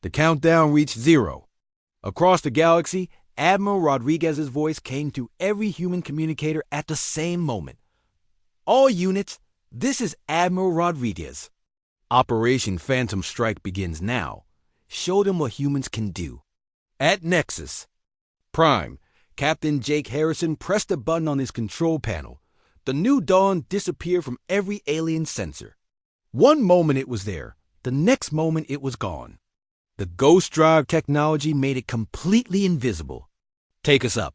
The countdown reached 0. Across the galaxy, Admiral Rodriguez's voice came to every human communicator at the same moment. All units, this is Admiral Rodriguez. Operation Phantom Strike begins now. Show them what humans can do. At Nexus Prime, Captain Jake Harrison pressed a button on his control panel. The new dawn disappeared from every alien sensor. One moment it was there, the next moment it was gone. The Ghost Drive technology made it completely invisible. Take us up,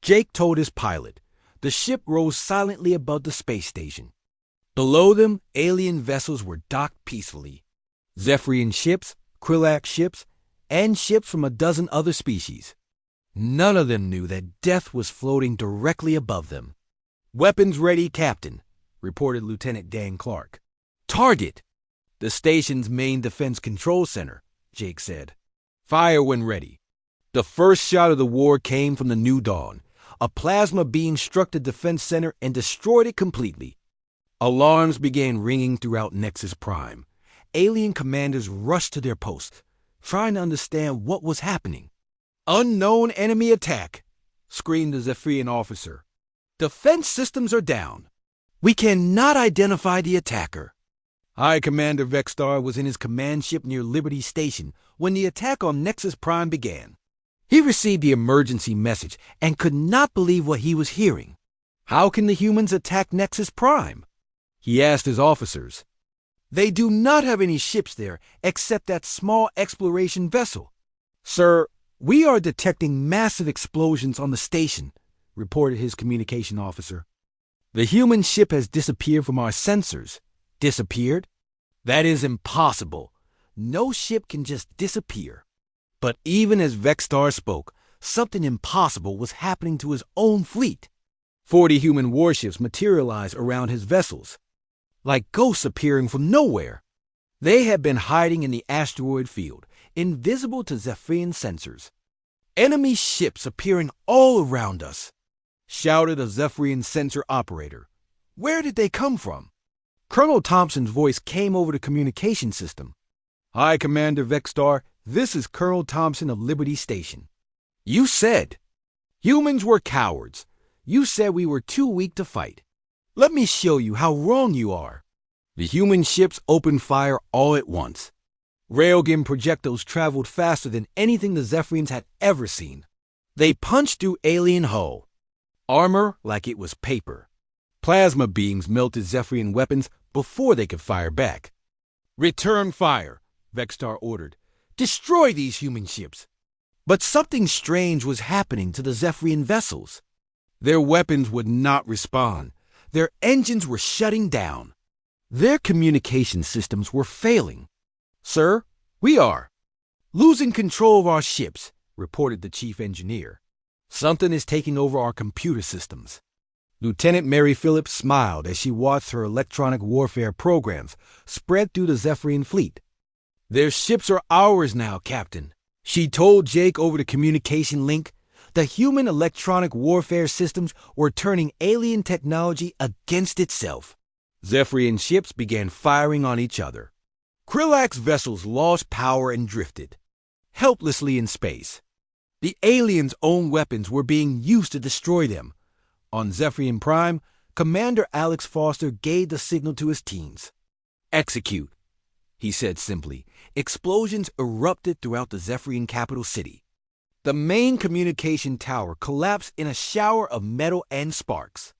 Jake told his pilot. The ship rose silently above the space station. Below them, alien vessels were docked peacefully. Zephyrian ships, Krillak ships, and ships from a dozen other species. None of them knew that death was floating directly above them. "Weapons ready, Captain," reported Lieutenant Dan Clark. "Target!" "The station's main defense control center," Jake said. "Fire when ready." The first shot of the war came from the New Dawn. A plasma beam struck the defense center and destroyed it completely. Alarms began ringing throughout Nexus Prime. Alien commanders rushed to their posts, trying to understand what was happening. "Unknown enemy attack," screamed the Zephyrian officer. "Defense systems are down. We cannot identify the attacker." High Commander Vexstar was in his command ship near Liberty Station when the attack on Nexus Prime began. He received the emergency message and could not believe what he was hearing. How can the humans attack Nexus Prime? He asked his officers. "They do not have any ships there except that small exploration vessel." "Sir, we are detecting massive explosions on the station," reported his communication officer. "The human ship has disappeared from our sensors." "Disappeared? That is impossible. No ship can just disappear." But even as Vexstar spoke, something impossible was happening to his own fleet. 40 human warships materialized around his vessels, like ghosts appearing from nowhere. They had been hiding in the asteroid field, invisible to Zephyrian sensors. "Enemy ships appearing all around us," shouted a Zephyrian sensor operator. "Where did they come from?" Colonel Thompson's voice came over the communication system. "Hi, Commander Vexstar. This is Colonel Thompson of Liberty Station. You said humans were cowards. You said we were too weak to fight. Let me show you how wrong you are." The human ships opened fire all at once. Railgun projectiles traveled faster than anything the Zephyrians had ever seen. They punched through alien hull. Armor like it was paper. Plasma beams melted Zephyrian weapons before they could fire back. "Return fire," Vexstar ordered. "Destroy these human ships." But something strange was happening to the Zephyrian vessels. Their weapons would not respond. Their engines were shutting down. Their communication systems were failing. "Sir, we are losing control of our ships," reported the chief engineer. "Something is taking over our computer systems." Lieutenant Mary Phillips smiled as she watched her electronic warfare programs spread through the Zephyrian fleet. "Their ships are ours now, Captain," she told Jake over the communication link. The human electronic warfare systems were turning alien technology against itself. Zephyrian ships began firing on each other. Krillak's vessels lost power and drifted helplessly in space. The aliens' own weapons were being used to destroy them. On Zephyrian Prime, Commander Alex Foster gave the signal to his teams. "Execute," he said simply. Explosions erupted throughout the Zephyrian capital city. The main communication tower collapsed in a shower of metal and sparks.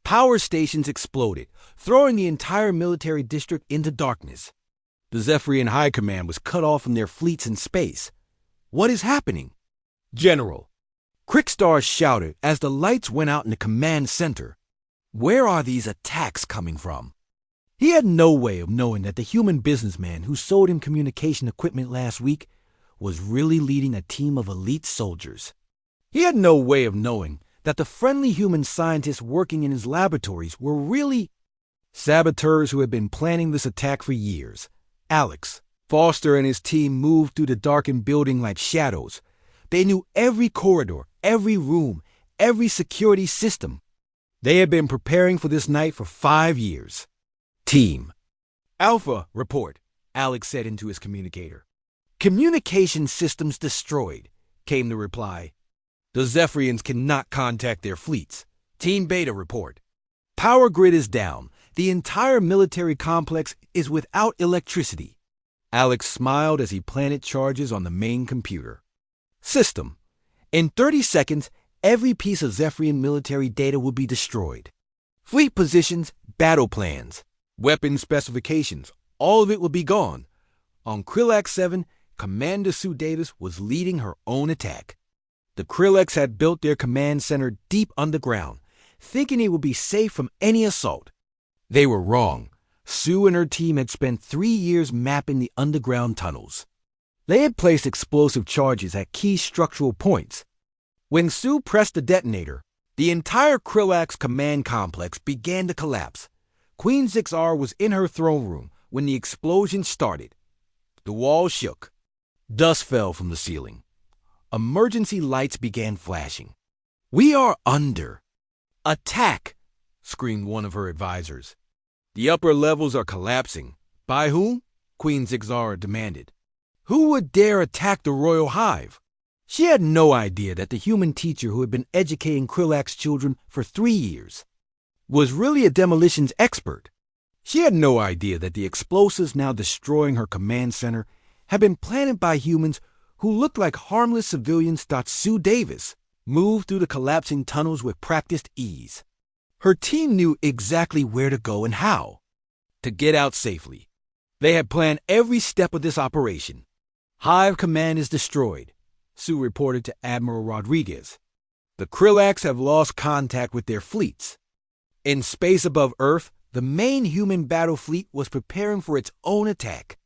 Power stations exploded, throwing the entire military district into darkness. The Zephyrian High Command was cut off from their fleets in space. "What is happening?" "General," Crickstar shouted as the lights went out in the command center. "Where are these attacks coming from?" He had no way of knowing that the human businessman who sold him communication equipment last week was really leading a team of elite soldiers. He had no way of knowing that the friendly human scientists working in his laboratories were really saboteurs who had been planning this attack for years. Alex Foster and his team moved through the darkened building like shadows. They knew every corridor, every room, every security system. They had been preparing for this night for 5 years. "Team Alpha, report," Alex said into his communicator. Communication systems destroyed, came the reply. The Zephyrians cannot contact their fleets. Team Beta report. Power grid is down. The entire military complex is without electricity. Alex smiled as he planted charges on the main computer. System. In 30 seconds, every piece of Zephyrian military data will be destroyed. Fleet positions, battle plans, weapon specifications, all of it will be gone. On Krillax 7, Commander Sudatus was leading her own attack. The Krillax had built their command center deep underground, thinking it would be safe from any assault. They were wrong. Sue and her team had spent 3 years mapping the underground tunnels. They had placed explosive charges at key structural points. When Sue pressed the detonator, the entire Krillax command complex began to collapse. Queen Zixar was in her throne room when the explosion started. The walls shook. Dust fell from the ceiling. Emergency lights began flashing. "We are under. Attack!" screamed one of her advisors. "The upper levels are collapsing. By whom?" Queen Zixar demanded. Who would dare attack the royal hive? She had no idea that the human teacher who had been educating Krillax children for 3 years was really a demolitions expert. She had no idea that the explosives now destroying her command center had been planted by humans who looked like harmless civilians. Sue Davis moved through the collapsing tunnels with practiced ease. Her team knew exactly where to go and how to get out safely. They had planned every step of this operation. Hive command is destroyed, Sue reported to Admiral Rodriguez. The Krillax have lost contact with their fleets. In space above Earth, the main human battle fleet was preparing for its own attack.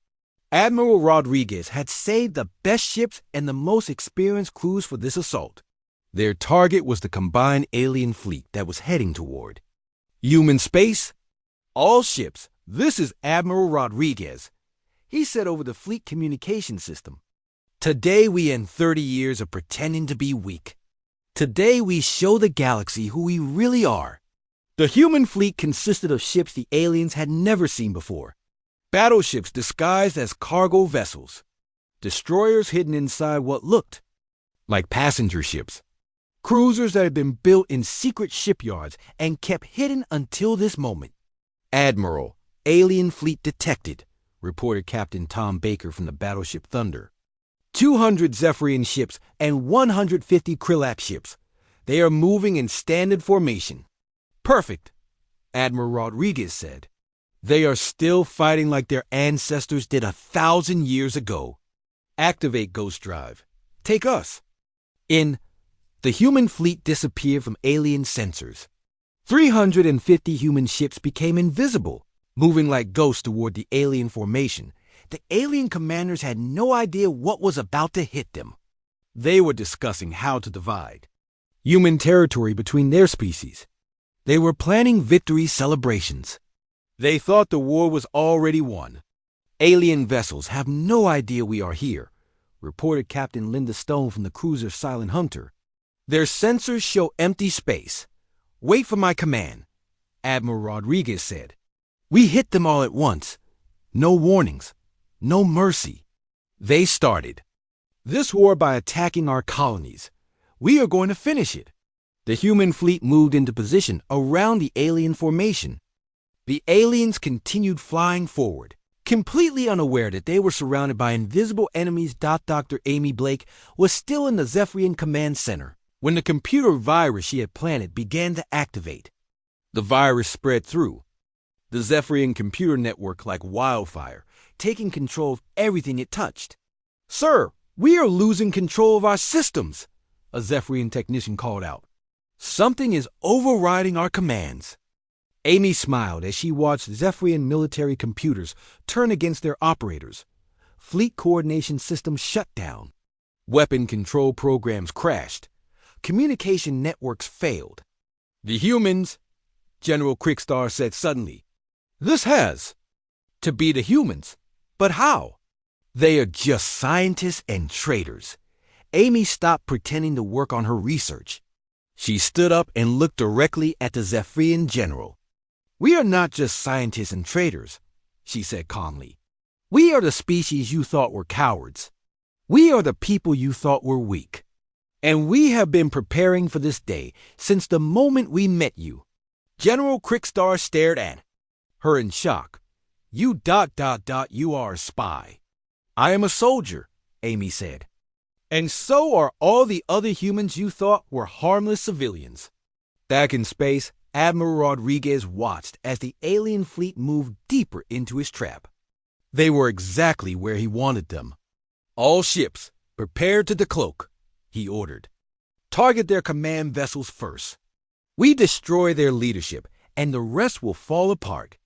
Admiral Rodriguez had saved the best ships and the most experienced crews for this assault. Their target was the combined alien fleet that was heading toward human space. "All ships, this is Admiral Rodriguez," he said over the fleet communication system. "Today we end 30 years of pretending to be weak. Today we show the galaxy who we really are." The human fleet consisted of ships the aliens had never seen before. Battleships disguised as cargo vessels. Destroyers hidden inside what looked like passenger ships. Cruisers that had been built in secret shipyards and kept hidden until this moment. "Admiral, alien fleet detected," reported Captain Tom Baker from the battleship Thunder. 200 Zephyrian ships and 150 Krillax ships. They are moving in standard formation. "Perfect," Admiral Rodriguez said. "They are still fighting like their ancestors did 1,000 years ago. Activate Ghost Drive. Take us." The human fleet disappeared from alien sensors. 350 human ships became invisible, moving like ghosts toward the alien formation. The alien commanders had no idea what was about to hit them. They were discussing how to divide human territory between their species. They were planning victory celebrations. They thought the war was already won. "Alien vessels have no idea we are here," reported Captain Linda Stone from the cruiser Silent Hunter. "Their sensors show empty space. Wait for my command," Admiral Rodriguez said. "We hit them all at once. No warnings. No mercy. They started this war by attacking our colonies. We are going to finish it." The human fleet moved into position around the alien formation. The aliens continued flying forward, completely unaware that they were surrounded by invisible enemies. Dr. Amy Blake was still in the Zephyrian command center when the computer virus she had planted began to activate. The virus spread through the Zephyrian computer network like wildfire, taking control of everything it touched. "Sir, we are losing control of our systems," a Zephyrian technician called out. "Something is overriding our commands." Amy smiled as she watched Zephyrian military computers turn against their operators. Fleet coordination systems shut down. Weapon control programs crashed. Communication networks failed. "The humans," General Crickstar said suddenly. "This has to be the humans. But how?" "They are just scientists and traitors." Amy stopped pretending to work on her research. She stood up and looked directly at the Zephyrian general. "We are not just scientists and traitors," she said calmly. "We are the species you thought were cowards. We are the people you thought were weak. And we have been preparing for this day since the moment we met you. General Crickstar stared at her in shock. You ... you are a spy. I am a soldier, Amy said. And so are all the other humans you thought were harmless civilians. Back in space, Admiral Rodriguez watched as the alien fleet moved deeper into his trap. They were exactly where he wanted them. All ships, prepare to decloak, he ordered. Target their command vessels first. We destroy their leadership, and the rest will fall apart.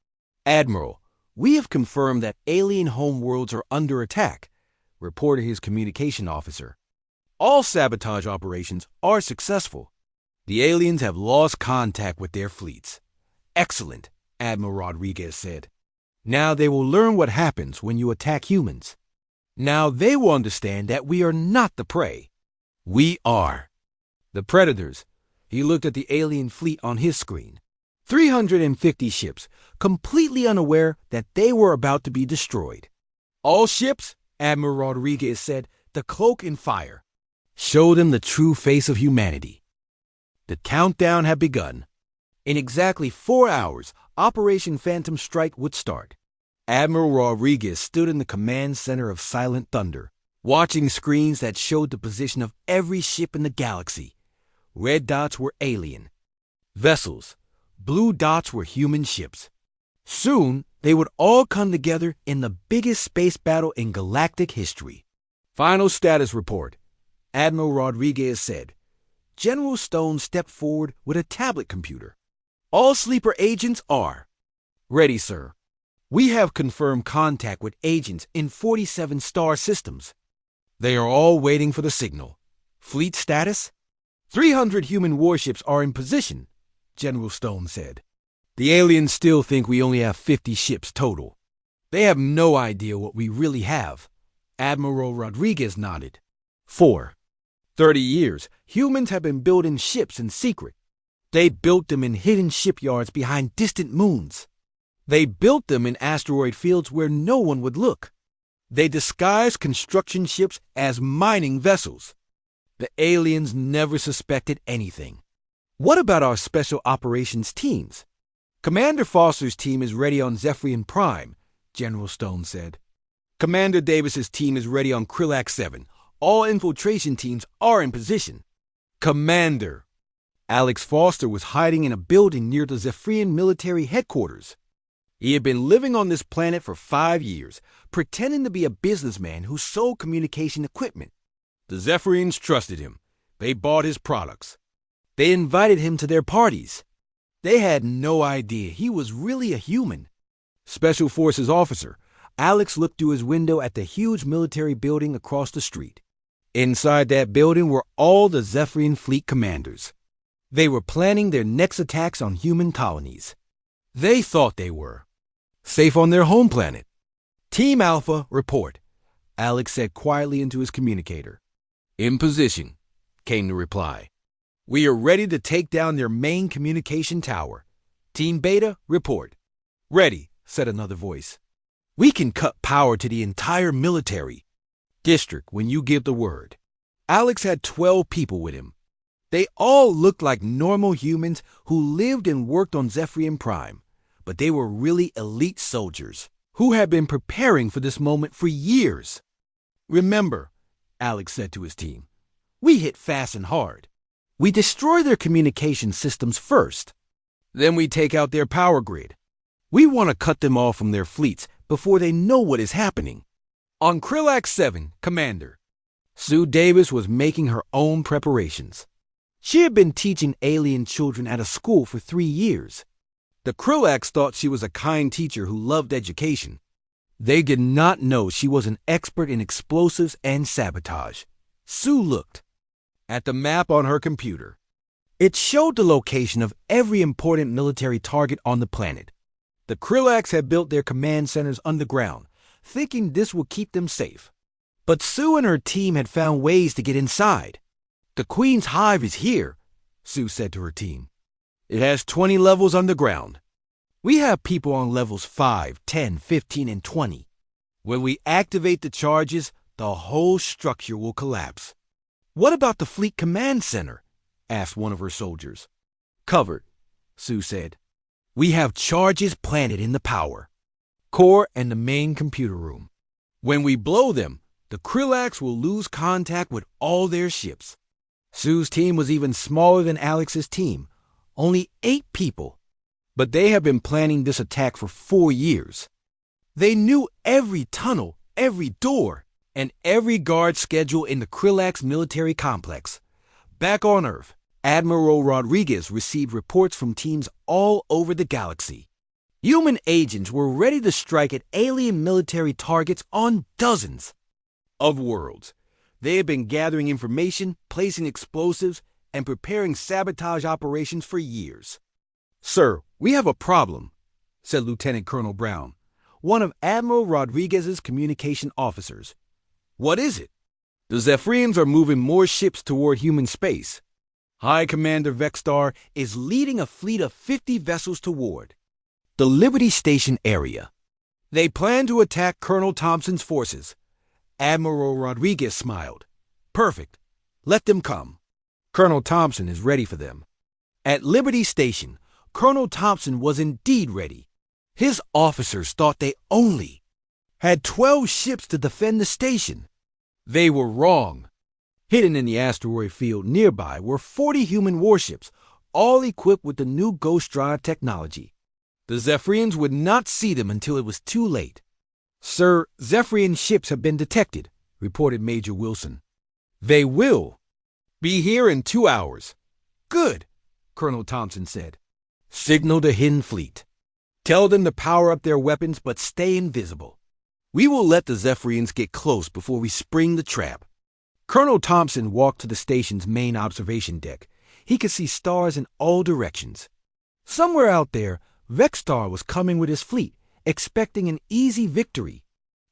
Admiral, we have confirmed that alien homeworlds are under attack, reported his communication officer. All sabotage operations are successful. The aliens have lost contact with their fleets. Excellent, Admiral Rodriguez said. Now they will learn what happens when you attack humans. Now they will understand that we are not the prey. We are the predators. He looked at the alien fleet on his screen. 350 ships, completely unaware that they were about to be destroyed. All ships, Admiral Rodriguez said, decloak and fire. Show them the true face of humanity. The countdown had begun. In exactly 4 hours, Operation Phantom Strike would start. Admiral Rodriguez stood in the command center of Silent Thunder, watching screens that showed the position of every ship in the galaxy. Red dots were alien vessels. Blue dots were human ships. Soon, they would all come together in the biggest space battle in galactic history. Final status report, Admiral Rodriguez said. General Stone stepped forward with a tablet computer. All sleeper agents are ready, sir. We have confirmed contact with agents in 47 star systems. They are all waiting for the signal. Fleet status? 300 human warships are in position, General Stone said. The aliens still think we only have 50 ships total. They have no idea what we really have. Admiral Rodriguez nodded. 30 years, humans have been building ships in secret. They built them in hidden shipyards behind distant moons. They built them in asteroid fields where no one would look. They disguised construction ships as mining vessels. The aliens never suspected anything. What about our special operations teams? Commander Foster's team is ready on Zephyrian Prime, General Stone said. Commander Davis's team is ready on Krillax 7. All infiltration teams are in position. Commander. Alex Foster was hiding in a building near the Zephyrian military headquarters. He had been living on this planet for 5 years, pretending to be a businessman who sold communication equipment. The Zephyrians trusted him. They bought his products. They invited him to their parties. They had no idea he was really a human. Special Forces officer, Alex looked through his window at the huge military building across the street. Inside that building were all the Zephyrian fleet commanders. They were planning their next attacks on human colonies. They thought they were safe on their home planet. Team Alpha, report, Alex said quietly into his communicator. In position, came the reply. We are ready to take down their main communication tower. Team Beta, report. Ready, said another voice. We can cut power to the entire military district when you give the word. Alex had 12 people with him. They all looked like normal humans who lived and worked on Zephyrian Prime, but they were really elite soldiers who had been preparing for this moment for years. Remember, Alex said to his team, we hit fast and hard. We destroy their communication systems first. Then we take out their power grid. We want to cut them off from their fleets before they know what is happening. On Krillax 7, Commander, Sue Davis was making her own preparations. She had been teaching alien children at a school for 3 years. The Krillax thought she was a kind teacher who loved education. They did not know she was an expert in explosives and sabotage. Sue looked at the map on her computer. It showed the location of every important military target on the planet. The Krillax had built their command centers underground, thinking this would keep them safe. But Sue and her team had found ways to get inside. The Queen's Hive is here, Sue said to her team. It has 20 levels underground. We have people on levels 5, 10, 15, and 20. When we activate the charges, the whole structure will collapse. What about the Fleet Command Center? Asked one of her soldiers. Covered, Sue said. We have charges planted in the power core and the main computer room. When we blow them, the Krillax will lose contact with all their ships. Sue's team was even smaller than Alex's team, only 8 people. But they have been planning this attack for 4 years. They knew every tunnel, every door, and every guard schedule in the Krillax military complex. Back on Earth, Admiral Rodriguez received reports from teams all over the galaxy. Human agents were ready to strike at alien military targets on dozens of worlds. They had been gathering information, placing explosives, and preparing sabotage operations for years. Sir, we have a problem, said Lieutenant Colonel Brown, one of Admiral Rodriguez's communication officers. What is it? The Zephyrians are moving more ships toward human space. High Commander Vexstar is leading a fleet of 50 vessels toward the Liberty Station area. They plan to attack Colonel Thompson's forces. Admiral Rodriguez smiled. Perfect. Let them come. Colonel Thompson is ready for them. At Liberty Station, Colonel Thompson was indeed ready. His officers thought they only had 12 ships to defend the station. They were wrong. Hidden in the asteroid field nearby were 40 human warships, all equipped with the new Ghost Drive technology. The Zephyrians would not see them until it was too late. Sir, Zephyrian ships have been detected, reported Major Wilson. They will be here in 2 hours. Good, Colonel Thompson said. Signal the hidden fleet. Tell them to power up their weapons but stay invisible. We will let the Zephyrians get close before we spring the trap. Colonel Thompson walked to the station's main observation deck. He could see stars in all directions. Somewhere out there, Vexstar was coming with his fleet, expecting an easy victory.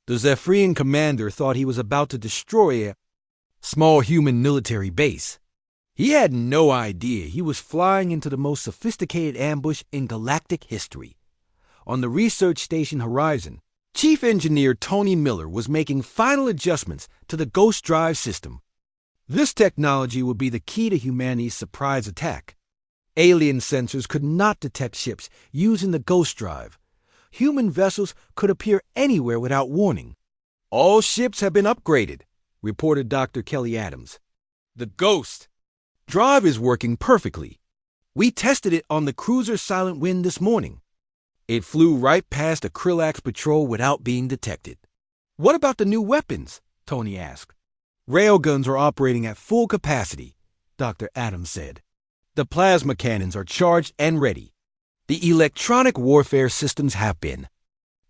The Zephyrian commander thought he was about to destroy a small human military base. He had no idea he was flying into the most sophisticated ambush in galactic history. On the research station Horizon, Chief Engineer Tony Miller was making final adjustments to the Ghost Drive system. This technology would be the key to humanity's surprise attack. Alien sensors could not detect ships using the Ghost Drive. Human vessels could appear anywhere without warning. All ships have been upgraded, reported Dr. Kelly Adams. The Ghost Drive is working perfectly. We tested it on the cruiser Silent Wind this morning. It flew right past a Krillax patrol without being detected. What about the new weapons? Tony asked. Railguns are operating at full capacity, Dr. Adams said. The plasma cannons are charged and ready. The electronic warfare systems have been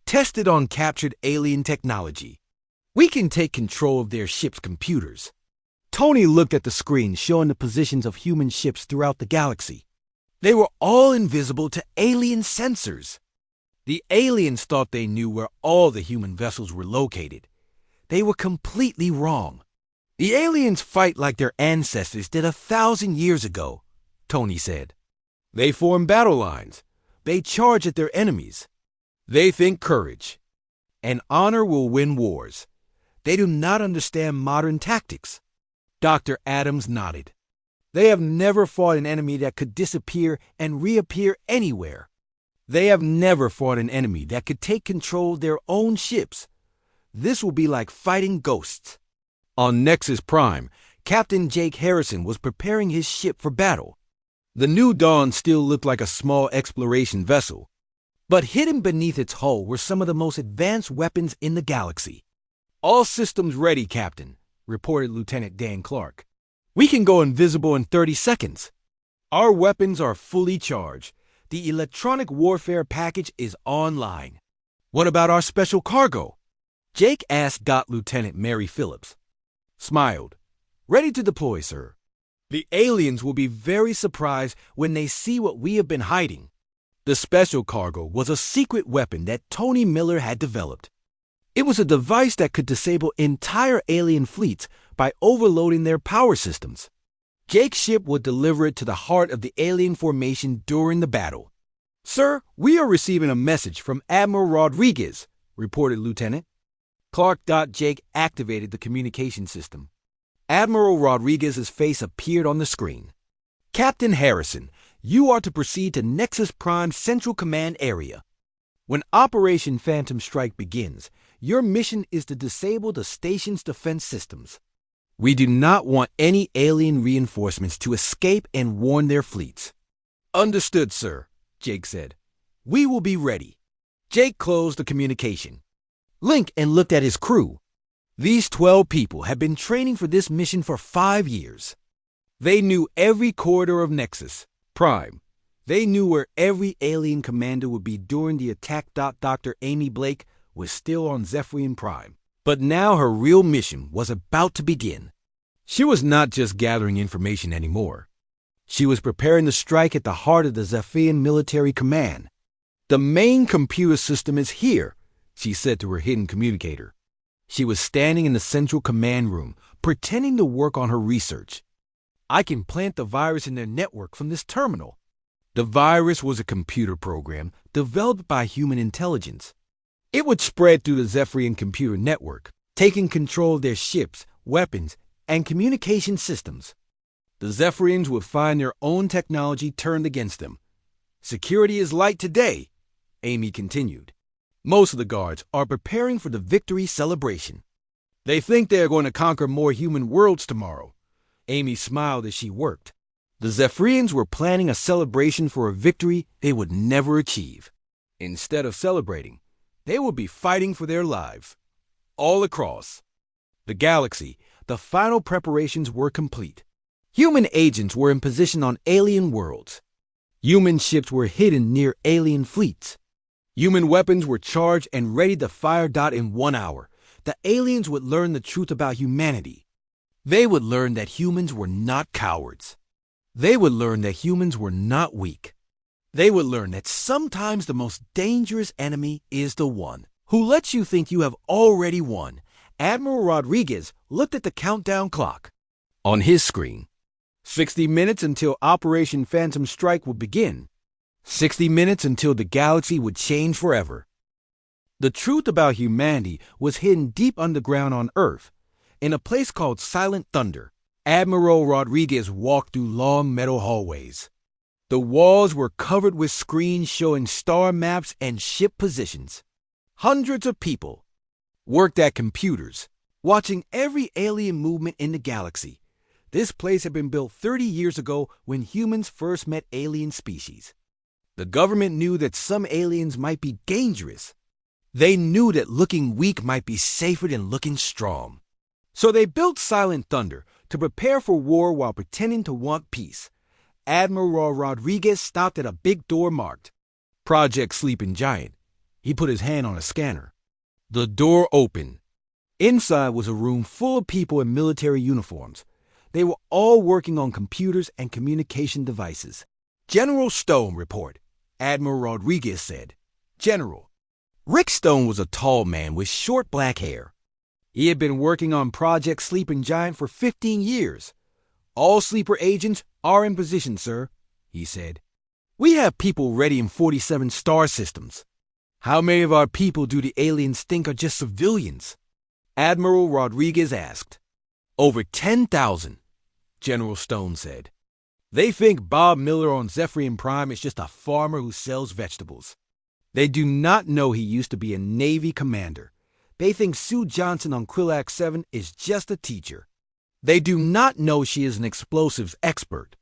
tested on captured alien technology. We can take control of their ship's computers. Tony looked at the screen showing the positions of human ships throughout the galaxy. They were all invisible to alien sensors. The aliens thought they knew where all the human vessels were located. They were completely wrong. The aliens fight like their ancestors did 1,000 years ago, Tony said. They form battle lines. They charge at their enemies. They think courage and honor will win wars. They do not understand modern tactics. Dr. Adams nodded. They have never fought an enemy that could disappear and reappear anywhere. They have never fought an enemy that could take control of their own ships. This will be like fighting ghosts. On Nexus Prime, Captain Jake Harrison was preparing his ship for battle. The New Dawn still looked like a small exploration vessel, but hidden beneath its hull were some of the most advanced weapons in the galaxy. All systems ready, Captain, reported Lieutenant Dan Clark. We can go invisible in 30 seconds. Our weapons are fully charged. The electronic warfare package is online. What about our special cargo? Jake asked Dot Lieutenant Mary Phillips. Smiled. Ready to deploy, sir. The aliens will be very surprised when they see what we have been hiding. The special cargo was a secret weapon that Tony Miller had developed. It was a device that could disable entire alien fleets by overloading their power systems. Jake's ship would deliver it to the heart of the alien formation during the battle. Sir, we are receiving a message from Admiral Rodriguez, reported Lieutenant Jake activated the communication system. Admiral Rodriguez's face appeared on the screen. Captain Harrison, you are to proceed to Nexus Prime Central Command Area. When Operation Phantom Strike begins, your mission is to disable the station's defense systems. We do not want any alien reinforcements to escape and warn their fleets. Understood, sir, Jake said. We will be ready. Jake closed the communication. Link and looked at his crew. These 12 people had been training for this mission for 5 years. They knew every corridor of Nexus Prime. They knew where every alien commander would be during the attack. Dr. Amy Blake was still on Zephyrian Prime. But now her real mission was about to begin. She was not just gathering information anymore. She was preparing to strike at the heart of the Zephyrian military command. The main computer system is here, she said to her hidden communicator. She was standing in the central command room, pretending to work on her research. I can plant the virus in their network from this terminal. The virus was a computer program developed by human intelligence. It would spread through the Zephyrian computer network, taking control of their ships, weapons, and communication systems. The Zephyrians would find their own technology turned against them. Security is light today, Amy continued. Most of the guards are preparing for the victory celebration. They think they are going to conquer more human worlds tomorrow. Amy smiled as she worked. The Zephyrians were planning a celebration for a victory they would never achieve. Instead of celebrating, they would be fighting for their lives. All across the galaxy, the final preparations were complete. Human agents were in position on alien worlds. Human ships were hidden near alien fleets. Human weapons were charged and ready to fire. In 1 hour, the aliens would learn the truth about humanity. They would learn that humans were not cowards. They would learn that humans were not weak. They would learn that sometimes the most dangerous enemy is the one who lets you think you have already won. Admiral Rodriguez looked at the countdown clock on his screen. 60 minutes until Operation Phantom Strike would begin. 60 minutes until the galaxy would change forever. The truth about humanity was hidden deep underground on Earth, in a place called Silent Thunder. Admiral Rodriguez walked through long metal hallways. The walls were covered with screens showing star maps and ship positions. Hundreds of people worked at computers, watching every alien movement in the galaxy. This place had been built 30 years ago when humans first met alien species. The government knew that some aliens might be dangerous. They knew that looking weak might be safer than looking strong. So they built Silent Thunder to prepare for war while pretending to want peace. Admiral Rodriguez stopped at a big door marked Project Sleeping Giant. He put his hand on a scanner. The door opened. Inside was a room full of people in military uniforms. They were all working on computers and communication devices. General Stone, report, Admiral Rodriguez said. General. Rick Stone was a tall man with short black hair. He had been working on Project Sleeping Giant for 15 years. All sleeper agents are in position, sir, he said. We have people ready in 47 star systems. How many of our people do the aliens think are just civilians? Admiral Rodriguez asked. Over 10,000, General Stone said. They think Bob Miller on Zephyrian Prime is just a farmer who sells vegetables. They do not know he used to be a Navy commander. They think Sue Johnson on Krillax 7 is just a teacher. They do not know she is an explosives expert.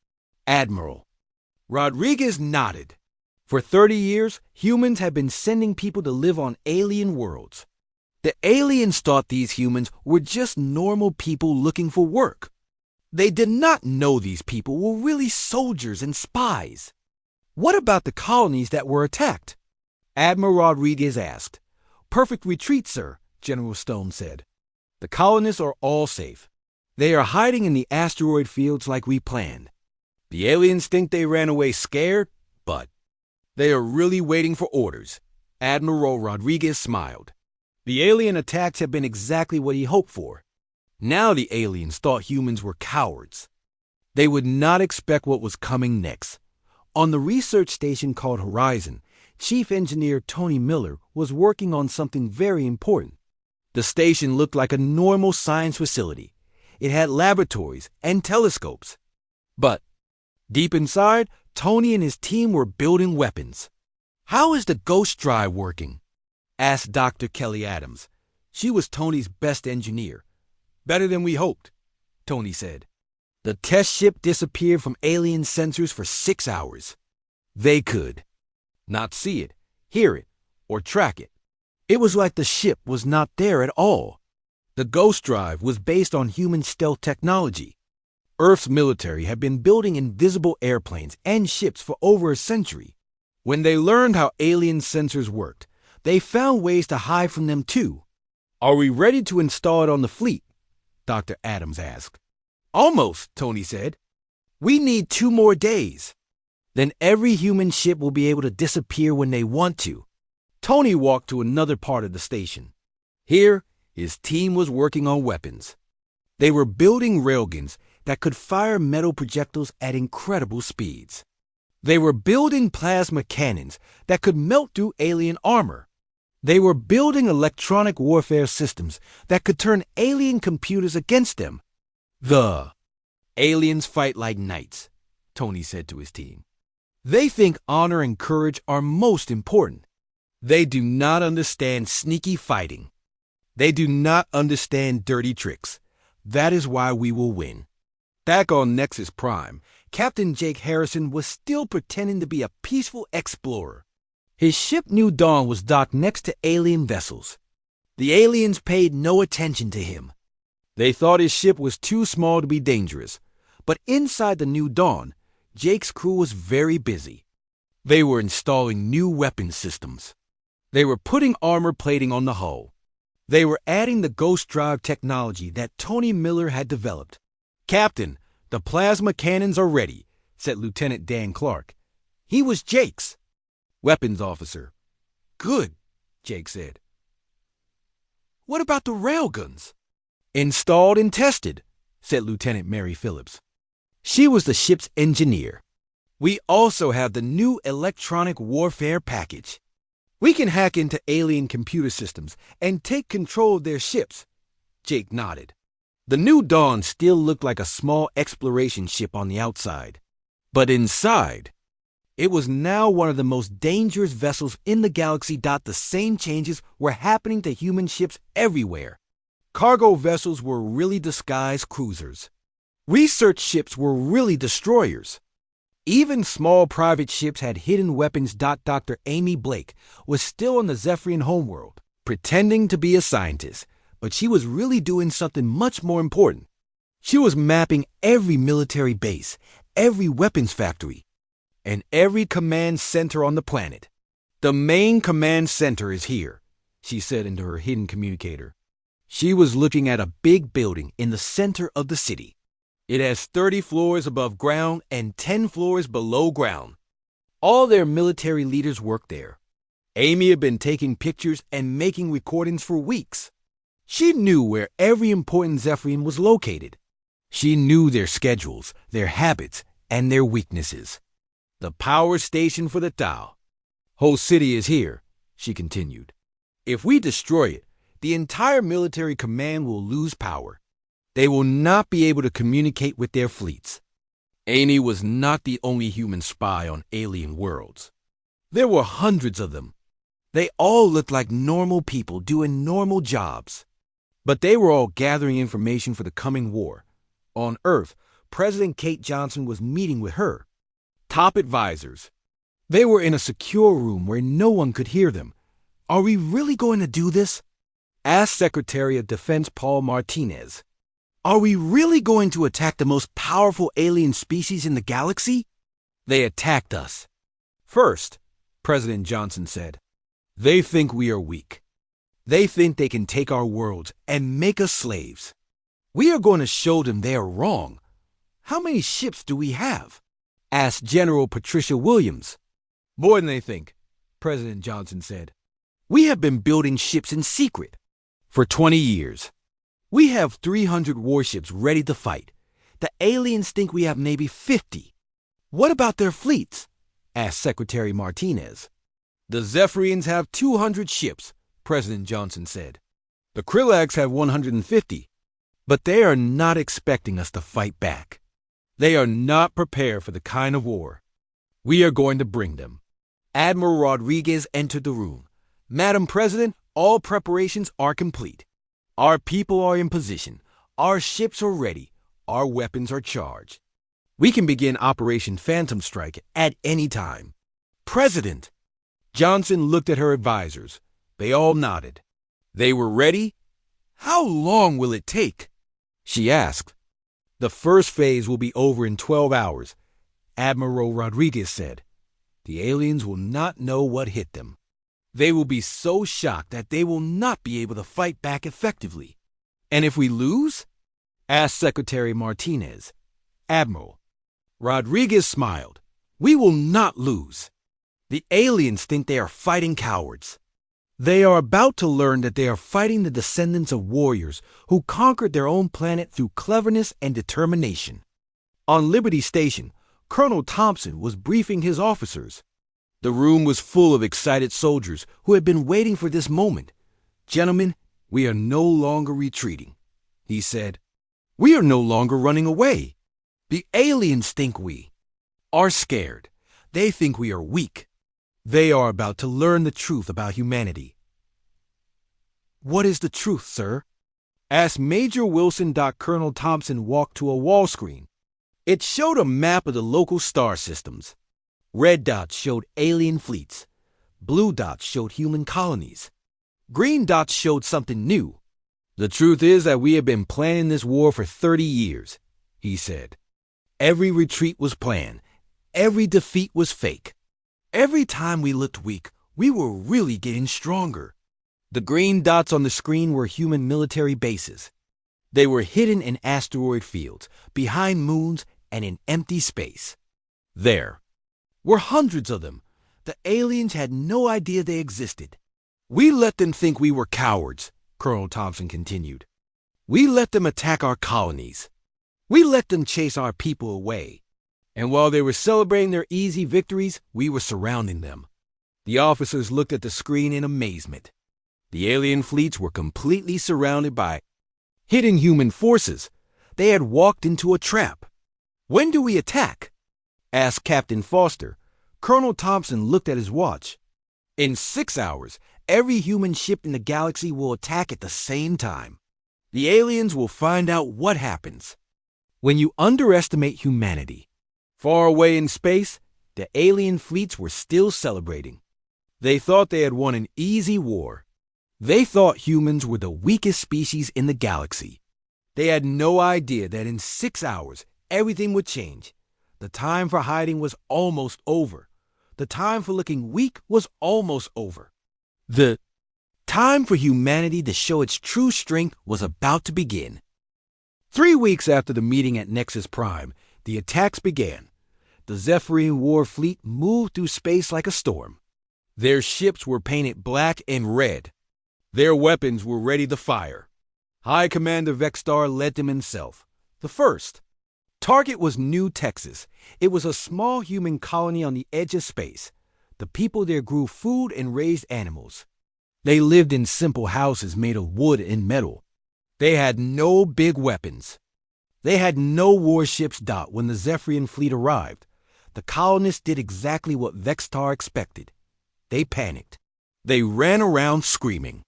Admiral. Rodriguez nodded. For 30 years, humans have been sending people to live on alien worlds. The aliens thought these humans were just normal people looking for work. They did not know these people were really soldiers and spies. What about the colonies that were attacked? Admiral Rodriguez asked. Perfect retreat, sir, General Stone said. The colonists are all safe. They are hiding in the asteroid fields like we planned. The aliens think they ran away scared, but they are really waiting for orders. Admiral Rodriguez smiled. The alien attacks had been exactly what he hoped for. Now the aliens thought humans were cowards. They would not expect what was coming next. On the research station called Horizon, Chief Engineer Tony Miller was working on something very important. The station looked like a normal science facility. It had laboratories and telescopes. But deep inside, Tony and his team were building weapons. "How is the ghost drive working?" asked Dr. Kelly Adams. She was Tony's best engineer. "Better than we hoped," Tony said. "The test ship disappeared from alien sensors for 6 hours. They could not see it, hear it, or track it. It was like the ship was not there at all. The ghost drive was based on human stealth technology. Earth's military had been building invisible airplanes and ships for over a century. When they learned how alien sensors worked, they found ways to hide from them too." "Are we ready to install it on the fleet?" Dr. Adams asked. "Almost," Tony said. "We need 2 more days. Then every human ship will be able to disappear when they want to." Tony walked to another part of the station. Here, his team was working on weapons. They were building railguns that could fire metal projectiles at incredible speeds. They were building plasma cannons that could melt through alien armor. They were building electronic warfare systems that could turn alien computers against them. "The aliens fight like knights," Tony said to his team. "They think honor and courage are most important. They do not understand sneaky fighting. They do not understand dirty tricks. That is why we will win." Back on Nexus Prime, Captain Jake Harrison was still pretending to be a peaceful explorer. His ship New Dawn was docked next to alien vessels. The aliens paid no attention to him. They thought his ship was too small to be dangerous. But inside the New Dawn, Jake's crew was very busy. They were installing new weapon systems. They were putting armor plating on the hull. They were adding the ghost drive technology that Tony Miller had developed. "Captain, the plasma cannons are ready," said Lieutenant Dan Clark. He was Jake's weapons officer. "Good," Jake said. "What about the railguns?" "Installed and tested," said Lieutenant Mary Phillips. She was the ship's engineer. "We also have the new electronic warfare package. We can hack into alien computer systems and take control of their ships." Jake nodded. The New Dawn still looked like a small exploration ship on the outside. But inside, it was now one of the most dangerous vessels in the galaxy. The same changes were happening to human ships everywhere. Cargo vessels were really disguised cruisers. Research ships were really destroyers. Even small private ships had hidden weapons. Dr. Amy Blake was still on the Zephyrian homeworld, pretending to be a scientist, but she was really doing something much more important. She was mapping every military base, every weapons factory, and every command center on the planet. "The main command center is here," she said into her hidden communicator. She was looking at a big building in the center of the city. It has 30 floors above ground and 10 floors below ground. All their military leaders work there. Amy had been taking pictures and making recordings for weeks. She knew where every important Zephyrian was located. She knew their schedules, their habits, and their weaknesses. "The power station for the Tau. Whole city is here," she continued. "If we destroy it, the entire military command will lose power. They will not be able to communicate with their fleets." Amy was not the only human spy on alien worlds. There were hundreds of them. They all looked like normal people doing normal jobs. But they were all gathering information for the coming war. On Earth, President Kate Johnson was meeting with her top advisors. They were in a secure room where no one could hear them. "Are we really going to do this?" asked Secretary of Defense Paul Martinez. "Are we really going to attack the most powerful alien species in the galaxy?" "They attacked us first," President Johnson said. "They think we are weak. They think they can take our worlds and make us slaves. We are going to show them they are wrong." "How many ships do we have?" asked General Patricia Williams. "More than they think," President Johnson said. "We have been building ships in secret for 20 years. We have 300 warships ready to fight. The aliens think we have maybe 50. "What about their fleets?" asked Secretary Martinez. "The Zephyrians have 200 ships," President Johnson said. The Krillax have 150, but they are not expecting us to fight back. They are not prepared for the kind of war we are going to bring them. Admiral Rodriguez entered the room. Madam President, all preparations are complete. Our people are in position. Our ships are ready. Our weapons are charged. We can begin Operation Phantom Strike at any time. President! Johnson looked at her advisors. They all nodded. They were ready? How long will it take? She asked. The first phase will be over in 12 hours, Admiral Rodriguez said. The aliens will not know what hit them. They will be so shocked that they will not be able to fight back effectively. And if we lose? Asked Secretary Martinez. Admiral. Rodriguez smiled. We will not lose. The aliens think they are fighting cowards. They are about to learn that they are fighting the descendants of warriors who conquered their own planet through cleverness and determination. On Liberty Station, Colonel Thompson was briefing his officers. The room was full of excited soldiers who had been waiting for this moment. Gentlemen, we are no longer retreating, he said. We are no longer running away. The aliens think we are scared. They think we are weak. They are about to learn the truth about humanity. What is the truth, sir? Asked Major Wilson. Colonel Thompson walked to a wall screen. It showed a map of the local star systems. Red dots showed alien fleets. Blue dots showed human colonies. Green dots showed something new. The truth is that we have been planning this war for 30 years, he said. Every retreat was planned. Every defeat was fake. Every time we looked weak, we were really getting stronger. The green dots on the screen were human military bases. They were hidden in asteroid fields, behind moons, and in empty space. There were hundreds of them. The aliens had no idea they existed. We let them think we were cowards, Colonel Thompson continued. We let them attack our colonies. We let them chase our people away. And while they were celebrating their easy victories, we were surrounding them. The officers looked at the screen in amazement. The alien fleets were completely surrounded by hidden human forces. They had walked into a trap. When do we attack? Asked Captain Foster. Colonel Thompson looked at his watch. In 6 hours, every human ship in the galaxy will attack at the same time. The aliens will find out what happens. When you underestimate humanity, far away in space, the alien fleets were still celebrating. They thought they had won an easy war. They thought humans were the weakest species in the galaxy. They had no idea that in 6 hours, everything would change. The time for hiding was almost over. The time for looking weak was almost over. The time for humanity to show its true strength was about to begin. 3 weeks after the meeting at Nexus Prime, the attacks began. The Zephyrian War fleet moved through space like a storm. Their ships were painted black and red. Their weapons were ready to fire. High Commander Vexstar led them himself. The first target was New Texas. It was a small human colony on the edge of space. The people there grew food and raised animals. They lived in simple houses made of wood and metal. They had no big weapons. They had no warships. When the Zephyrian fleet arrived, the colonists did exactly what Vexstar expected. They panicked. They ran around screaming.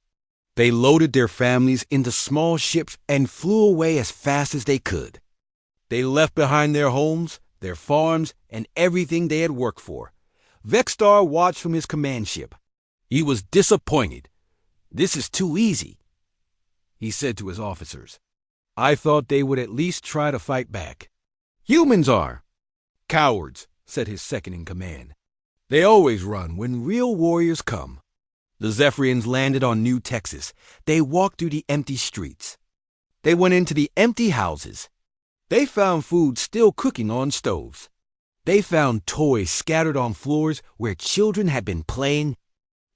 They loaded their families into small ships and flew away as fast as they could. They left behind their homes, their farms, and everything they had worked for. Vexstar watched from his command ship. He was disappointed. This is too easy, he said to his officers. I thought they would at least try to fight back. Humans are cowards, said his second in command. They always run when real warriors come. The Zephyrians landed on New Texas. They walked through the empty streets. They went into the empty houses. They found food still cooking on stoves. They found toys scattered on floors where children had been playing.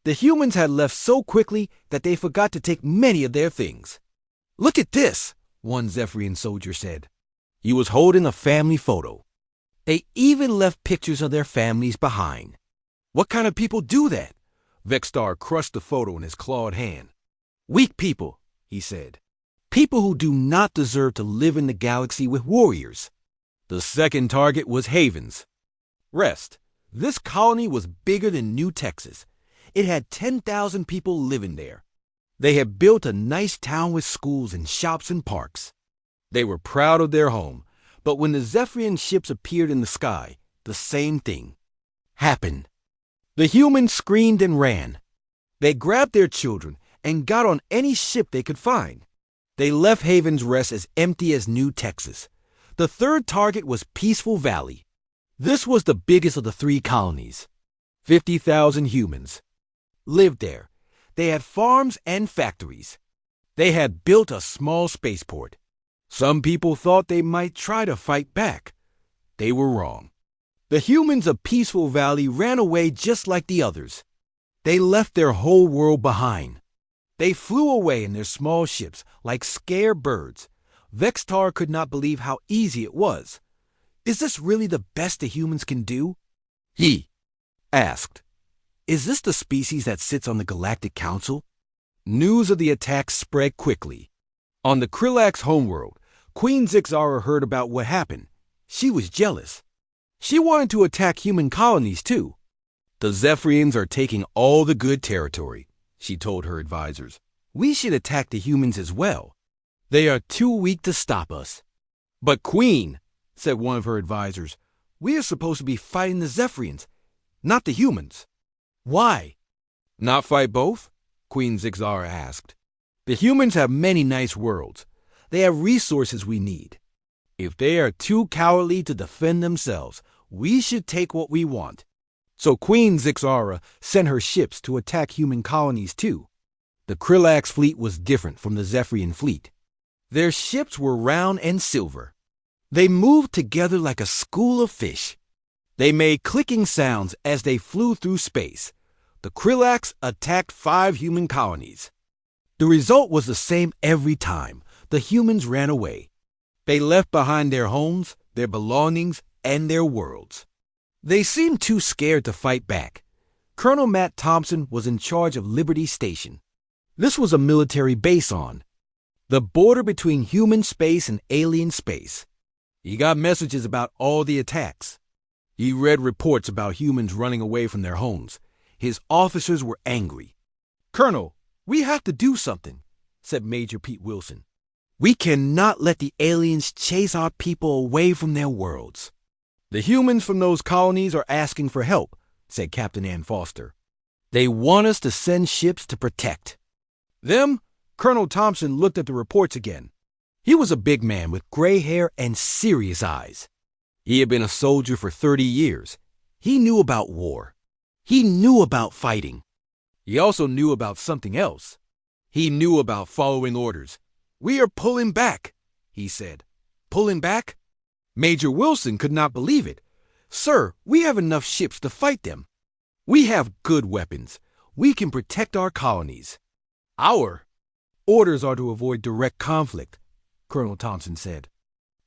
The humans had left so quickly that they forgot to take many of their things. Look at this, one Zephyrian soldier said. He was holding a family photo. They even left pictures of their families behind. What kind of people do that? Vexstar crushed the photo in his clawed hand. Weak people, he said. People who do not deserve to live in the galaxy with warriors. The second target was Havens. Rest. This colony was bigger than New Texas. It had 10,000 people living there. They had built a nice town with schools and shops and parks. They were proud of their home, but when the Zephyrian ships appeared in the sky, the same thing happened. The humans screamed and ran. They grabbed their children and got on any ship they could find. They left Haven's Rest as empty as New Texas. The third target was Peaceful Valley. This was the biggest of the three colonies. 50,000 humans lived there. They had farms and factories. They had built a small spaceport. Some people thought they might try to fight back. They were wrong. The humans of Peaceful Valley ran away just like the others. They left their whole world behind. They flew away in their small ships like scared birds. Vextar could not believe how easy it was. Is this really the best the humans can do? He asked. Is this the species that sits on the Galactic Council? News of the attack spread quickly. On the Krillax homeworld, Queen Zixara heard about what happened. She was jealous. She wanted to attack human colonies too. The Zephyrians are taking all the good territory, she told her advisors. We should attack the humans as well. They are too weak to stop us. But Queen, said one of her advisors, we are supposed to be fighting the Zephyrians, not the humans. Why? Not fight both? Queen Zixara asked. The humans have many nice worlds. They have resources we need. If they are too cowardly to defend themselves, we should take what we want. So Queen Zixara sent her ships to attack human colonies too. The Krillax fleet was different from the Zephyrian fleet. Their ships were round and silver. They moved together like a school of fish. They made clicking sounds as they flew through space. The Krillax attacked 5 human colonies. The result was the same every time. The humans ran away. They left behind their homes, their belongings, and their worlds. They seemed too scared to fight back. Colonel Matt Thompson was in charge of Liberty Station. This was a military base on the border between human space and alien space. He got messages about all the attacks. He read reports about humans running away from their homes. His officers were angry. Colonel, we have to do something, said Major Pete Wilson. We cannot let the aliens chase our people away from their worlds. The humans from those colonies are asking for help, said Captain Ann Foster. They want us to send ships to protect them. Colonel Thompson looked at the reports again. He was a big man with gray hair and serious eyes. He had been a soldier for 30 years. He knew about war. He knew about fighting. He also knew about something else. He knew about following orders. We are pulling back, he said. Pulling back? Major Wilson could not believe it. Sir, we have enough ships to fight them. We have good weapons. We can protect our colonies. Our orders are to avoid direct conflict, Colonel Thompson said.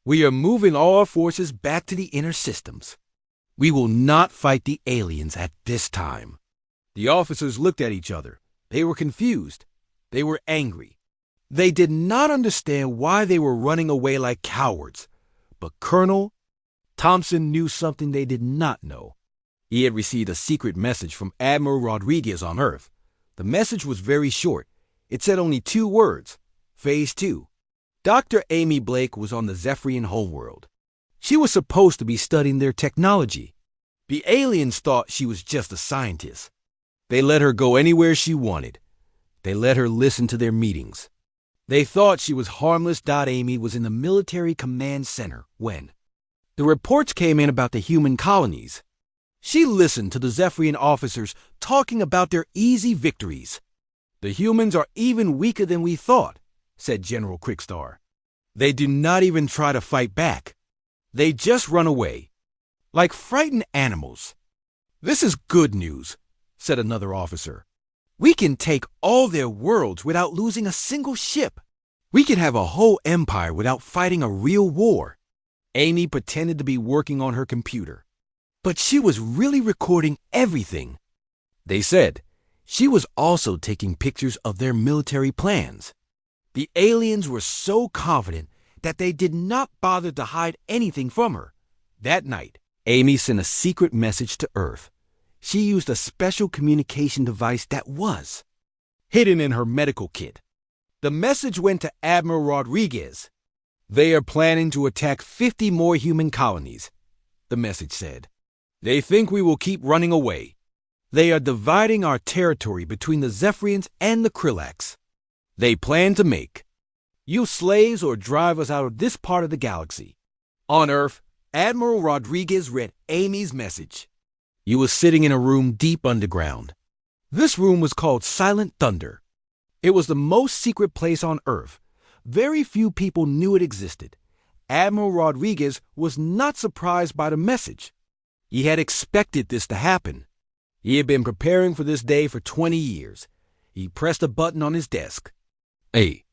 We are moving all our forces back to the inner systems. We will not fight the aliens at this time. The officers looked at each other. They were confused. They were angry. They did not understand why they were running away like cowards. But Colonel Thompson knew something they did not know. He had received a secret message from Admiral Rodriguez on Earth. The message was very short. It said only 2 words, Phase 2. Dr. Amy Blake was on the Zephyrian homeworld. She was supposed to be studying their technology. The aliens thought she was just a scientist. They let her go anywhere she wanted. They let her listen to their meetings. They thought she was harmless. Amy was in the military command center when the reports came in about the human colonies. She listened to the Zephyrian officers talking about their easy victories. The humans are even weaker than we thought, said General Quickstar. They do not even try to fight back. They just run away, like frightened animals. This is good news, said another officer. We can take all their worlds without losing a single ship. We can have a whole empire without fighting a real war. Amy pretended to be working on her computer, but she was really recording everything. They said she was also taking pictures of their military plans. The aliens were so confident that they did not bother to hide anything from her. That night, Amy sent a secret message to Earth. She used a special communication device that was hidden in her medical kit. The message went to Admiral Rodriguez. "They are planning to attack 50 more human colonies," the message said. "They think we will keep running away. They are dividing our territory between the Zephyrians and the Krillax. They plan to make you slaves or drive us out of this part of the galaxy." On Earth, Admiral Rodriguez read Amy's message. He was sitting in a room deep underground. This room was called Silent Thunder. It was the most secret place on Earth. Very few people knew it existed. Admiral Rodriguez was not surprised by the message. He had expected this to happen. He had been preparing for this day for 20 years. He pressed a button on his desk. "A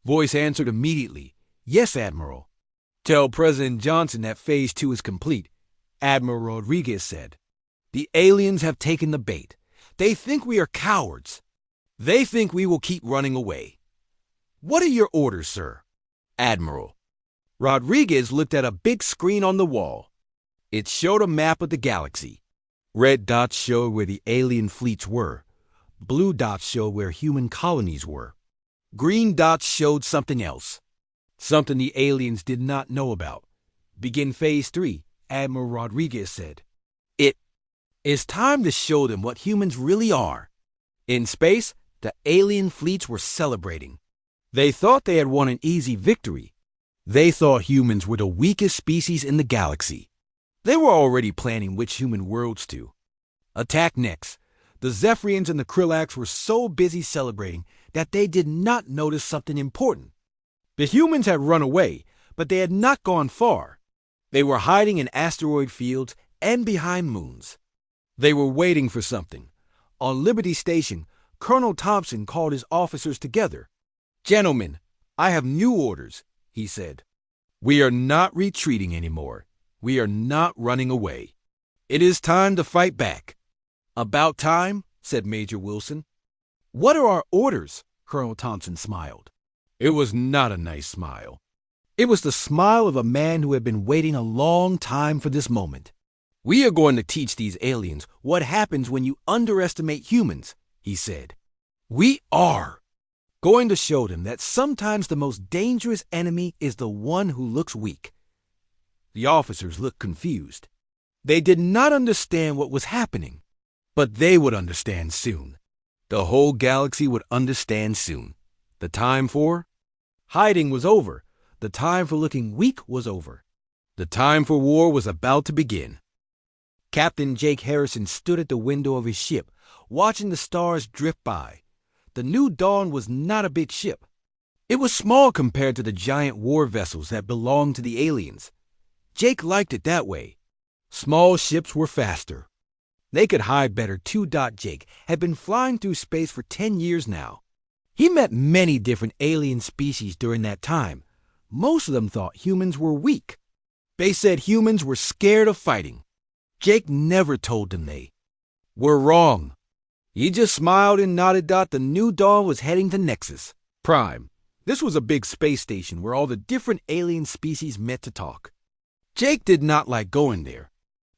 voice answered immediately. "Yes, Admiral." "Tell President Johnson that Phase 2 is complete," Admiral Rodriguez said. "The aliens have taken the bait. They think we are cowards. They think we will keep running away." "What are your orders, sir?" "Admiral." Rodriguez looked at a big screen on the wall. It showed a map of the galaxy. Red dots showed where the alien fleets were. Blue dots showed where human colonies were. Green dots showed something else. Something the aliens did not know about. "Begin Phase 3, Admiral Rodriguez said. "It is time to show them what humans really are." In space, the alien fleets were celebrating. They thought they had won an easy victory. They thought humans were the weakest species in the galaxy. They were already planning which human worlds to attack next. The Zephyrians and the Krillax were so busy celebrating that they did not notice something important. The humans had run away, but they had not gone far. They were hiding in asteroid fields and behind moons. They were waiting for something. On Liberty Station, Colonel Thompson called his officers together. "Gentlemen, I have new orders," he said. "We are not retreating anymore. We are not running away. It is time to fight back." "About time," said Major Wilson. "What are our orders?" Colonel Thompson smiled. It was not a nice smile. It was the smile of a man who had been waiting a long time for this moment. "We are going to teach these aliens what happens when you underestimate humans," he said. "We are going to show them that sometimes the most dangerous enemy is the one who looks weak." The officers looked confused. They did not understand what was happening, but they would understand soon. The whole galaxy would understand soon. The time for hiding was over. The time for looking weak was over. The time for war was about to begin. Captain Jake Harrison stood at the window of his ship, watching the stars drift by. The New Dawn was not a big ship. It was small compared to the giant war vessels that belonged to the aliens. Jake liked it that way. Small ships were faster. They could hide better. Jake had been flying through space for 10 years now. He met many different alien species during that time. Most of them thought humans were weak. They said humans were scared of fighting. Jake never told them they were wrong. He just smiled and nodded. The New Dawn was heading to Nexus Prime. This was a big space station where all the different alien species met to talk. Jake did not like going there.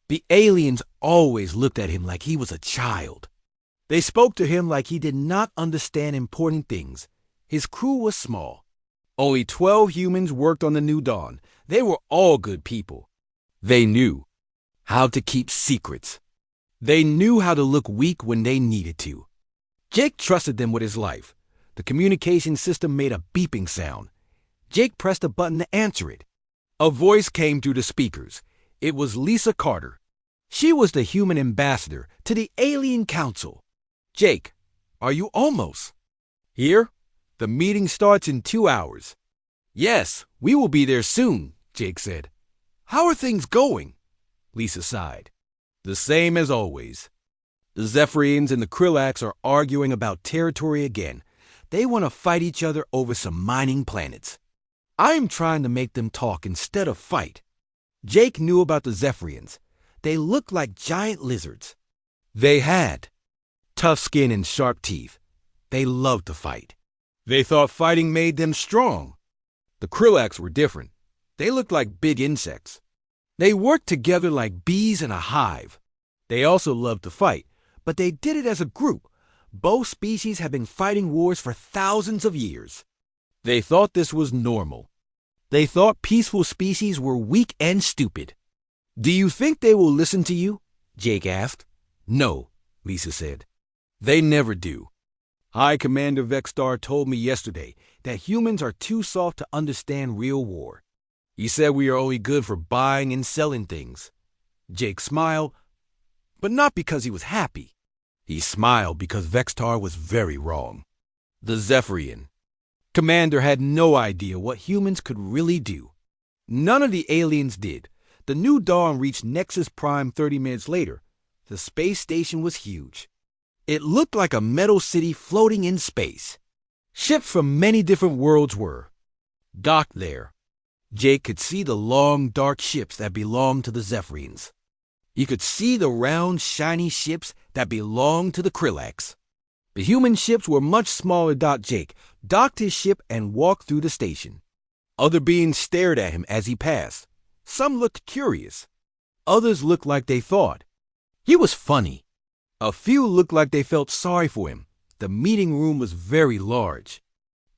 The aliens always looked at him like he was a child. They spoke to him like he did not understand important things. His crew was small. Only 12 humans worked on the New Dawn. They were all good people. They knew how to keep secrets. They knew how to look weak when they needed to. Jake trusted them with his life. The communication system made a beeping sound. Jake pressed a button to answer it. A voice came through the speakers. It was Lisa Carter. She was the human ambassador to the Alien Council. "Jake, are you almost here? The meeting starts in 2 hours. "Yes, we will be there soon," Jake said. "How are things going?" Lisa sighed. "The same as always. The Zephyrians and the Krillax are arguing about territory again. They want to fight each other over some mining planets. I am trying to make them talk instead of fight." Jake knew about the Zephyrians. They looked like giant lizards. They had tough skin and sharp teeth. They loved to fight. They thought fighting made them strong. The Krillax were different. They looked like big insects. They worked together like bees in a hive. They also loved to fight, but they did it as a group. Both species had been fighting wars for thousands of years. They thought this was normal. They thought peaceful species were weak and stupid. "Do you think they will listen to you?" Jake asked. "No," Lisa said. "They never do. High Commander Vexstar told me yesterday that humans are too soft to understand real war. He said we are only good for buying and selling things." Jake smiled, but not because he was happy. He smiled because Vexstar was very wrong. The Zephyrian. Commander had no idea what humans could really do. None of the aliens did. The New Dawn reached Nexus Prime 30 minutes later. The space station was huge. It looked like a metal city floating in space. Ships from many different worlds were docked there. Jake could see the long, dark ships that belonged to the Zephyrians. He could see the round, shiny ships that belonged to the Krillax. The human ships were much smaller. Jake docked his ship and walked through the station. Other beings stared at him as he passed. Some looked curious. Others looked like they thought he was funny. A few looked like they felt sorry for him. The meeting room was very large.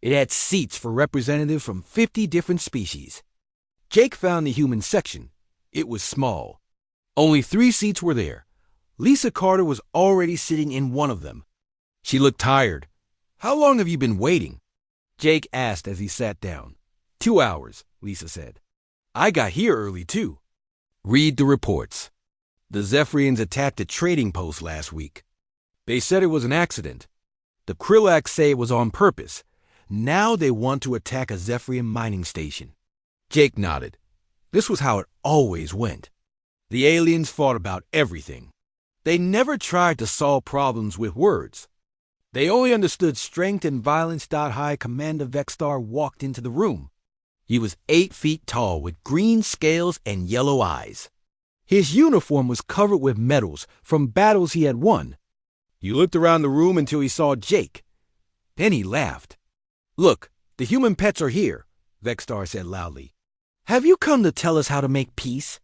It had seats for representatives from 50 different species. Jake found the human section. It was small. Only 3 seats were there. Lisa Carter was already sitting in one of them. She looked tired. "How long have you been waiting?" Jake asked as he sat down. 2 hours, Lisa said. "I got here early too." Read the reports. The Zephyrians attacked a trading post last week. They said it was an accident. The Krillax say it was on purpose. Now they want to attack a Zephyrian mining station. Jake nodded. This was how it always went. The aliens fought about everything. They never tried to solve problems with words. They only understood strength and violence. High Commander Vexstar walked into the room. He was 8 feet tall with green scales and yellow eyes. His uniform was covered with medals from battles he had won. He looked around the room until he saw Jake. Then he laughed. "Look, the human pets are here," Vexstar said loudly. "Have you come to tell us how to make peace?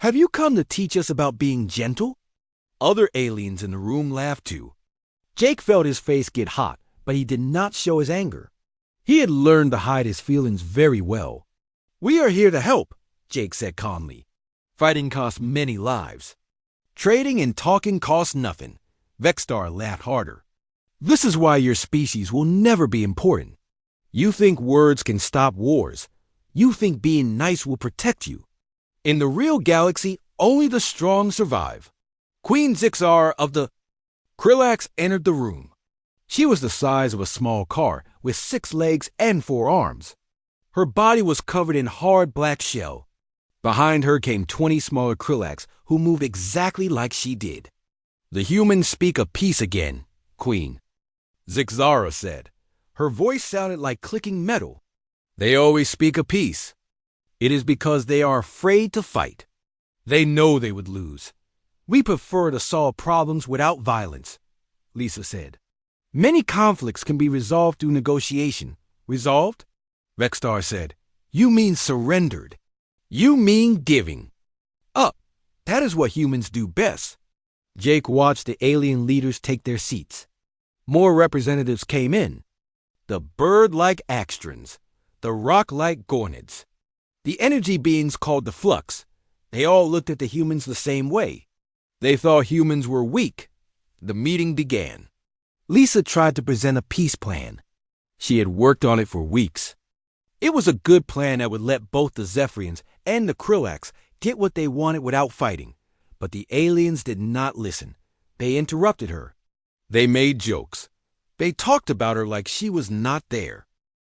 Have you come to teach us about being gentle?" Other aliens in the room laughed too. Jake felt his face get hot, but he did not show his anger. He had learned to hide his feelings very well. "We are here to help," Jake said calmly. "Fighting costs many lives. Trading and talking costs nothing." Vexstar laughed harder. "This is why your species will never be important. You think words can stop wars. You think being nice will protect you. In the real galaxy, only the strong survive." Queen Zixar of the Krillax entered the room. She was the size of a small car with 6 legs and 4 arms. Her body was covered in hard black shell. Behind her came 20 smaller Krillax who moved exactly like she did. "The humans speak of peace again, Queen," Zixara said. Her voice sounded like clicking metal. "They always speak of peace. It is because they are afraid to fight. They know they would lose. We prefer to solve problems without violence," Lisa said. "Many conflicts can be resolved through negotiation." "Resolved?" Vexstar said. "You mean surrendered. You mean giving up. That is what humans do best." Jake watched the alien leaders take their seats. More representatives came in. The bird-like Axtrons, the rock-like Gornids, the energy beings called the Flux. They all looked at the humans the same way. They thought humans were weak. The meeting began. Lisa tried to present a peace plan. She had worked on it for weeks. It was a good plan that would let both the Zephyrians and the Krillax get what they wanted without fighting. But the aliens did not listen. They interrupted her. They made jokes. They talked about her like she was not there.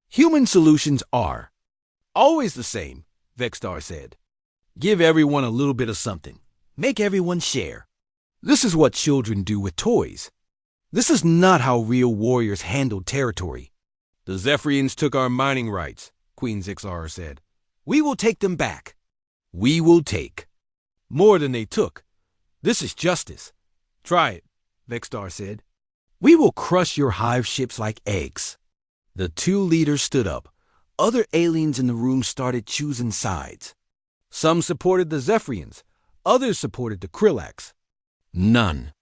"Human solutions are always the same," Vexstar said. "Give everyone a little bit of something. Make everyone share. This is what children do with toys. This is not how real warriors handle territory." "The Zephyrians took our mining rights," Queen Zixar said. "We will take them back. We will take more than they took. This is justice." "Try it," Vexstar said. "We will crush your hive ships like eggs." The two leaders stood up. Other aliens in the room started choosing sides. Some supported the Zephyrians. Others supported the Krillax. None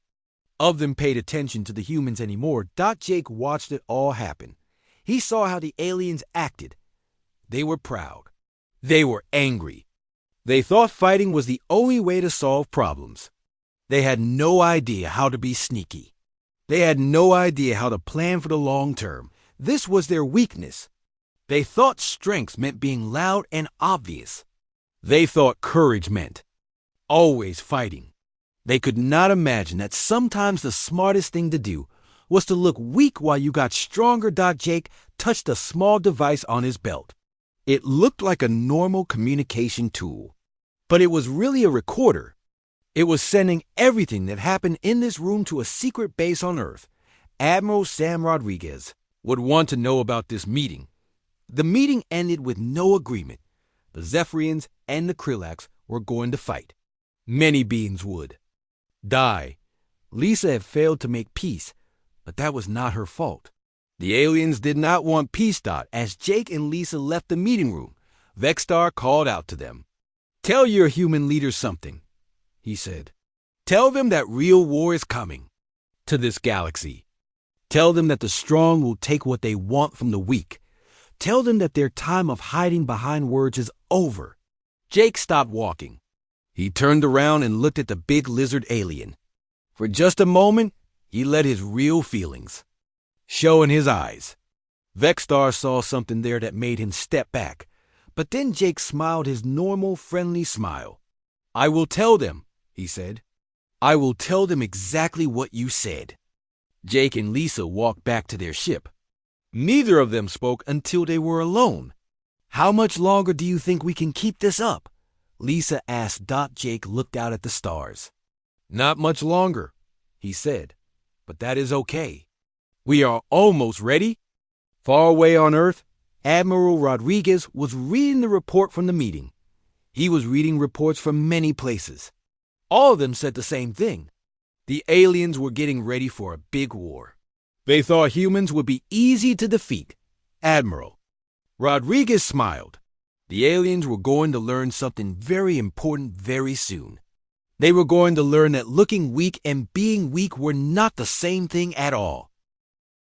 of them paid attention to the humans anymore. Jake watched it all happen. He saw how the aliens acted. They were proud. They were angry. They thought fighting was the only way to solve problems. They had no idea how to be sneaky. They had no idea how to plan for the long term. This was their weakness. They thought strength meant being loud and obvious. They thought courage meant always fighting. They could not imagine that sometimes the smartest thing to do was to look weak while you got stronger. Jake touched a small device on his belt. It looked like a normal communication tool, but it was really a recorder. It was sending everything that happened in this room to a secret base on Earth. Admiral Sam Rodriguez would want to know about this meeting. The meeting ended with no agreement. The Zephyrians and the Krillax were going to fight. Many beings would die. Lisa had failed to make peace, but that was not her fault. The aliens did not want peace. As Jake and Lisa left the meeting room, Vexstar called out to them. "Tell your human leaders something," he said. "Tell them that real war is coming to this galaxy. Tell them that the strong will take what they want from the weak. Tell them that their time of hiding behind words is over." Jake stopped walking. He turned around and looked at the big lizard alien. For just a moment, he let his real feelings show in his eyes. Vexstar saw something there that made him step back. But then Jake smiled his normal, friendly smile. "I will tell them," he said. "I will tell them exactly what you said." Jake and Lisa walked back to their ship. Neither of them spoke until they were alone. "How much longer do you think we can keep this up?" Lisa asked. Jake looked out at the stars. "Not much longer," he said, "but that is okay. We are almost ready." Far away on Earth, Admiral Rodriguez was reading the report from the meeting. He was reading reports from many places. All of them said the same thing. The aliens were getting ready for a big war. They thought humans would be easy to defeat. Admiral Rodriguez smiled. The aliens were going to learn something very important very soon. They were going to learn that looking weak and being weak were not the same thing at all.